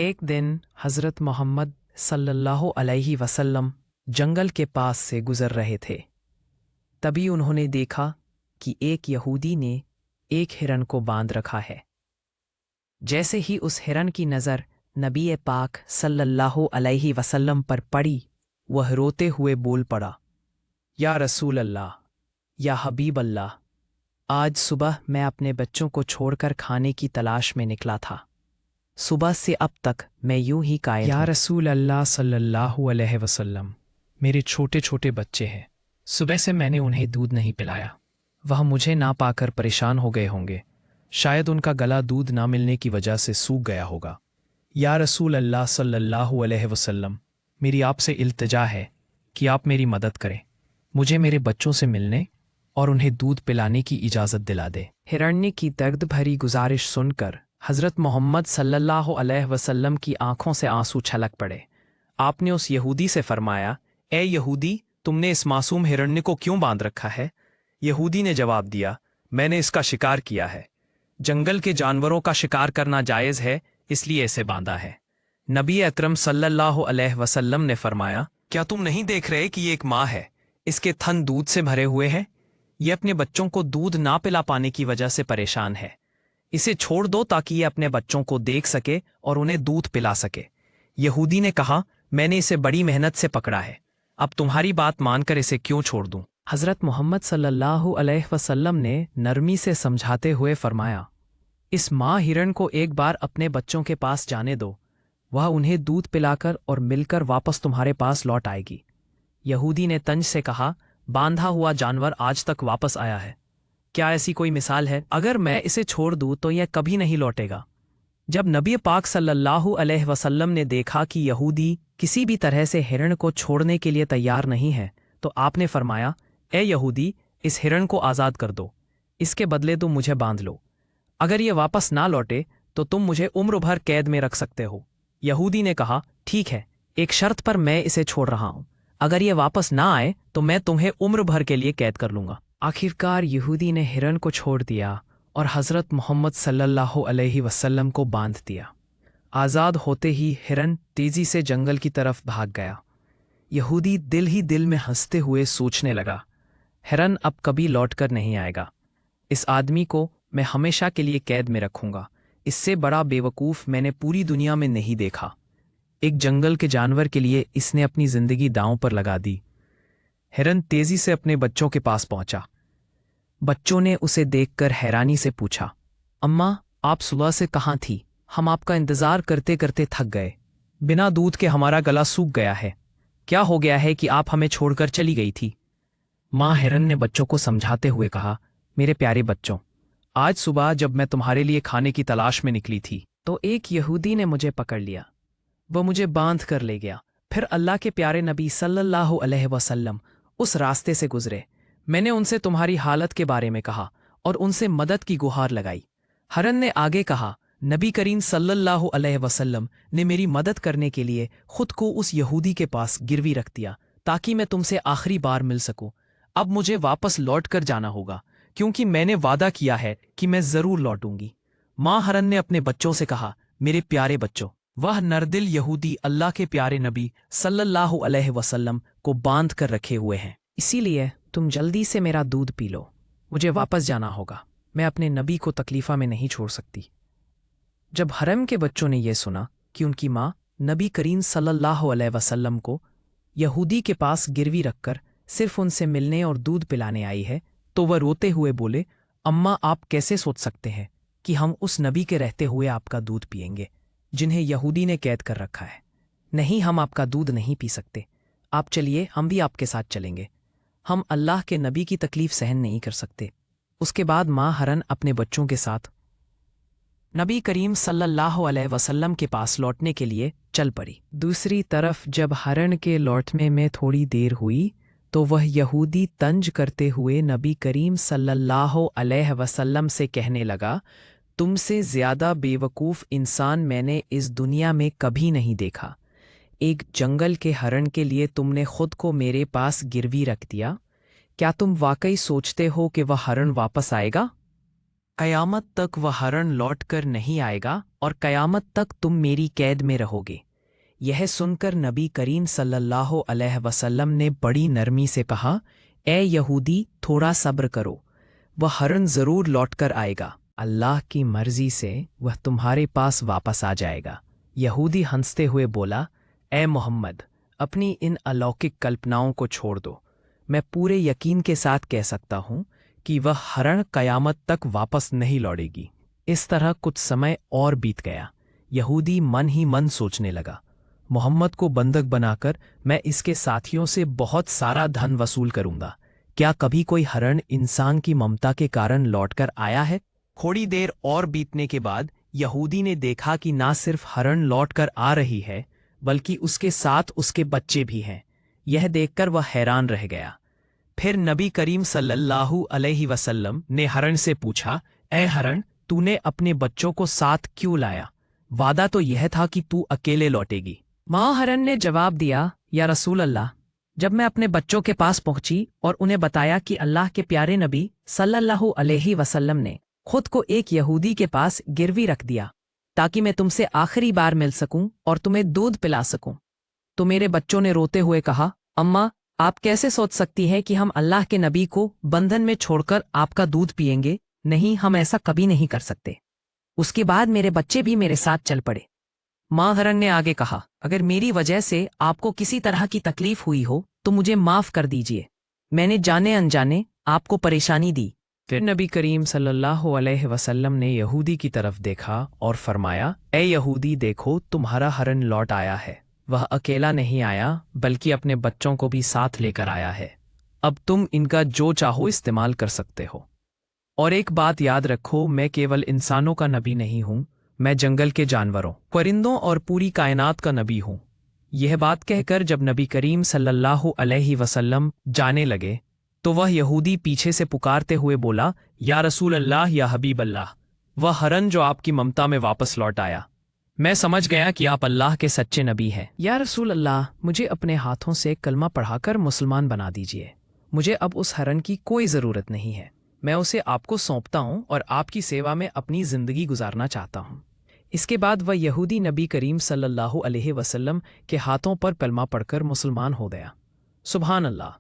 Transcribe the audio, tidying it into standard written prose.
एक दिन हज़रत मोहम्मद सल्लल्लाहु अलैहि वसल्लम जंगल के पास से गुज़र रहे थे। तभी उन्होंने देखा कि एक यहूदी ने एक हिरन को बांध रखा है। जैसे ही उस हिरन की नज़र नबी पाक सल्लल्लाहु अलैहि वसल्लम पर पड़ी, वह रोते हुए बोल पड़ा, या रसूल अल्लाह, या हबीब अल्लाह, आज सुबह मैं अपने बच्चों को छोड़कर खाने की तलाश में निकला था। सुबह से अब तक मैं यूं ही कायल या हूं। रसूल अल्लाह सल्लल्लाहु अलैहि वसल्लम, मेरे छोटे छोटे बच्चे हैं। सुबह से मैंने उन्हें दूध नहीं पिलाया। वह मुझे ना पाकर परेशान हो गए होंगे। शायद उनका गला दूध ना मिलने की वजह से सूख गया होगा। या रसूल अल्लाह सल्लल्लाहु अलैहि वसल्लम, मेरी आपसे इल्तिजा है कि आप मेरी मदद करें। मुझे मेरे बच्चों से मिलने और उन्हें दूध पिलाने की इजाज़त दिला दे। हिरण्य की दर्द भरी गुजारिश सुनकर हज़रत मोहम्मद सल्लल्लाहु अलैहि वसल्लम की आंखों से आंसू छलक पड़े। आपने उस यहूदी से फरमाया, ए यहूदी, तुमने इस मासूम हिरण्य को क्यों बांध रखा है? यहूदी ने जवाब दिया, मैंने इसका शिकार किया है। जंगल के जानवरों का शिकार करना जायज़ है, इसलिए इसे बांधा है। नबी अकरम सल्लल्लाहु अलैहि वसल्लम ने फरमाया, क्या तुम नहीं देख रहे कि ये एक माँ है? इसके थन दूध से भरे हुए हैं। ये अपने बच्चों को दूध ना पिला पाने की वजह से परेशान है। इसे छोड़ दो ताकि ये अपने बच्चों को देख सके और उन्हें दूध पिला सके। यहूदी ने कहा, मैंने इसे बड़ी मेहनत से पकड़ा है, अब तुम्हारी बात मानकर इसे क्यों छोड़ दूं? हज़रत मोहम्मद सल्लल्लाहु अलैहि वसल्लम ने नरमी से समझाते हुए फरमाया, इस माँ हिरण को एक बार अपने बच्चों के पास जाने दो, वह उन्हें दूध पिलाकर और मिलकर वापस तुम्हारे पास लौट आएगी। यहूदी ने तंज से कहा, बांधा हुआ जानवर आज तक वापस आया है, क्या ऐसी कोई मिसाल है? अगर मैं इसे छोड़ दूं तो यह कभी नहीं लौटेगा। जब नबी पाक सल्लल्लाहु अलैहि वसल्लम ने देखा कि यहूदी किसी भी तरह से हिरण को छोड़ने के लिए तैयार नहीं है, तो आपने फरमाया, ए यहूदी, इस हिरण को आज़ाद कर दो, इसके बदले तुम मुझे बांध लो। अगर ये वापस ना लौटे तो तुम मुझे उम्र भर कैद में रख सकते हो। यहूदी ने कहा, ठीक है, एक शर्त पर मैं इसे छोड़ रहा हूं। अगर ये वापस ना आए तो मैं तुम्हें उम्र भर के लिए कैद कर लूंगा। आखिरकार यहूदी ने हिरन को छोड़ दिया और हज़रत मोहम्मद सल्लल्लाहु अलैहि वसल्लम को बांध दिया। आज़ाद होते ही हिरन तेजी से जंगल की तरफ भाग गया। यहूदी दिल ही दिल में हंसते हुए सोचने लगा, हिरन अब कभी लौटकर नहीं आएगा। इस आदमी को मैं हमेशा के लिए कैद में रखूंगा। इससे बड़ा बेवकूफ़ मैंने पूरी दुनिया में नहीं देखा। एक जंगल के जानवर के लिए इसने अपनी जिंदगी दांव पर लगा दी। हिरन तेजी से अपने बच्चों के पास पहुंचा। बच्चों ने उसे देखकर हैरानी से पूछा, अम्मा, आप सुबह से कहाँ थी? हम आपका इंतजार करते करते थक गए। बिना दूध के हमारा गला सूख गया है। क्या हो गया है कि आप हमें छोड़कर चली गई थी? माँ हिरन ने बच्चों को समझाते हुए कहा, मेरे प्यारे बच्चों, आज सुबह जब मैं तुम्हारे लिए खाने की तलाश में निकली थी तो एक यहूदी ने मुझे पकड़ लिया। वह मुझे बांध कर ले गया। फिर अल्लाह के प्यारे नबी सल्लल्लाहु अलैहि वसल्लम उस रास्ते से गुजरे। मैंने उनसे तुम्हारी हालत के बारे में कहा और उनसे मदद की गुहार लगाई। हिरन ने आगे कहा, नबी करीम सल्लल्लाहु अलैहि वसल्लम ने मेरी मदद करने के लिए खुद को उस यहूदी के पास गिरवी रख दिया ताकि मैं तुमसे आखिरी बार मिल सकूं। अब मुझे वापस लौट कर जाना होगा क्योंकि मैंने वादा किया है कि मैं जरूर लौटूंगी। माँ हिरन ने अपने बच्चों से कहा, मेरे प्यारे बच्चों, वह नरदिल यहूदी अल्लाह के प्यारे नबी सल्लल्लाहु अलैहि वसल्लम को बांध कर रखे हुए हैं, इसीलिए तुम जल्दी से मेरा दूध पी लो। मुझे वापस जाना होगा, मैं अपने नबी को तकलीफा में नहीं छोड़ सकती। जब हरम के बच्चों ने यह सुना कि उनकी माँ नबी करीम सल्लल्लाहु अलैहि वसल्लम को यहूदी के पास गिरवी रखकर सिर्फ उनसे मिलने और दूध पिलाने आई है, तो वह रोते हुए बोले, अम्मा, आप कैसे सोच सकते हैं कि हम उस नबी के रहते हुए आपका दूध पिएंगे जिन्हें यहूदी ने कैद कर रखा है? नहीं, हम आपका दूध नहीं पी सकते। आप चलिए, हम भी आपके साथ चलेंगे। हम अल्लाह के नबी की तकलीफ सहन नहीं कर सकते। उसके बाद माँ हिरन अपने बच्चों के साथ नबी करीम सल्लल्लाहु अलैहि वसल्लम के पास लौटने के लिए चल पड़ी। दूसरी तरफ जब हिरन के लौटने में थोड़ी देर हुई तो वह यहूदी तंज करते हुए नबी करीम सल्लल्लाहु अलैहि वसल्लम से कहने लगा, तुमसे ज़्यादा बेवकूफ़ इंसान मैंने इस दुनिया में कभी नहीं देखा। एक जंगल के हिरन के लिए तुमने खुद को मेरे पास गिरवी रख दिया। क्या तुम वाकई सोचते हो कि वह हिरन वापस आएगा? क़यामत तक वह हरण लौट कर नहीं आएगा और क़यामत तक तुम मेरी कैद में रहोगे। यह सुनकर नबी करीम सल्लल्लाहु अलैहि वसल्लम ने बड़ी नरमी से कहा, ए यहूदी, थोड़ा सब्र करो, वह हरण ज़रूर लौट कर आएगा। अल्लाह की मर्ज़ी से वह तुम्हारे पास वापस आ जाएगा। यहूदी हंसते हुए बोला, ए मोहम्मद, अपनी इन अलौकिक कल्पनाओं को छोड़ दो। मैं पूरे यकीन के साथ कह सकता हूँ कि वह हरण क़यामत तक वापस नहीं लौटेगी। इस तरह कुछ समय और बीत गया। यहूदी मन ही मन सोचने लगा, मोहम्मद को बंधक बनाकर मैं इसके साथियों से बहुत सारा धन वसूल करूंगा। क्या कभी कोई हरण इंसान की ममता के कारण लौटकर आया है? थोड़ी देर और बीतने के बाद यहूदी ने देखा कि ना सिर्फ हरण लौटकर आ रही है, बल्कि उसके साथ उसके बच्चे भी हैं। यह देखकर वह हैरान रह गया। फिर नबी करीम सल्लल्लाहु अलैहि वसल्लम ने हरण से पूछा, ए हरण, तूने अपने बच्चों को साथ क्यों लाया? वादा तो यह था कि तू अकेले लौटेगी। माँ हरण ने जवाब दिया, या रसूल अल्लाह, जब मैं अपने बच्चों के पास पहुंची और उन्हें बताया कि अल्लाह के प्यारे नबी सल्लल्लाहु अलैहि वसल्लम ने खुद को एक यहूदी के पास गिरवी रख दिया ताकि मैं तुमसे आखिरी बार मिल सकूं और तुम्हें दूध पिला सकूं, तो मेरे बच्चों ने रोते हुए कहा, अम्मा, आप कैसे सोच सकती हैं कि हम अल्लाह के नबी को बंधन में छोड़कर आपका दूध पिएंगे? नहीं, हम ऐसा कभी नहीं कर सकते। उसके बाद मेरे बच्चे भी मेरे साथ चल पड़े। माँ हरण ने आगे कहा, अगर मेरी वजह से आपको किसी तरह की तकलीफ हुई हो तो मुझे माफ कर दीजिए। मैंने जाने अनजाने आपको परेशानी दी। फिर नबी करीम सल्लल्लाहु अलैहि वसल्लम ने यहूदी की तरफ देखा और फरमाया, ए यहूदी, देखो, तुम्हारा हरण लौट आया है। वह अकेला नहीं आया, बल्कि अपने बच्चों को भी साथ लेकर आया है। अब तुम इनका जो चाहो इस्तेमाल कर सकते हो। और एक बात याद रखो, मैं केवल इंसानों का नबी नहीं हूँ, मैं जंगल के जानवरों, परिंदों और पूरी कायनात का नबी हूँ। यह बात कहकर जब नबी करीम सल्लल्लाहु अलैहि वसल्लम जाने लगे तो वह यहूदी पीछे से पुकारते हुए बोला, या रसूल अल्लाह, या हबीब अल्लाह, वह हरण जो आपकी ममता में वापस लौट आया। मैं समझ गया कि आप अल्लाह के सच्चे नबी हैं। या रसूल अल्लाह, मुझे अपने हाथों से कलमा पढ़ाकर मुसलमान बना दीजिए। मुझे अब उस हरण की कोई ज़रूरत नहीं है। मैं उसे आपको सौंपता हूँ और आपकी सेवा में अपनी ज़िंदगी गुजारना चाहता हूँ। इसके बाद वह यहूदी नबी करीम सल्लल्लाहु अलैहि वसल्लम के हाथों पर कलमा पढ़कर मुसलमान हो गया। सुभान अल्लाह।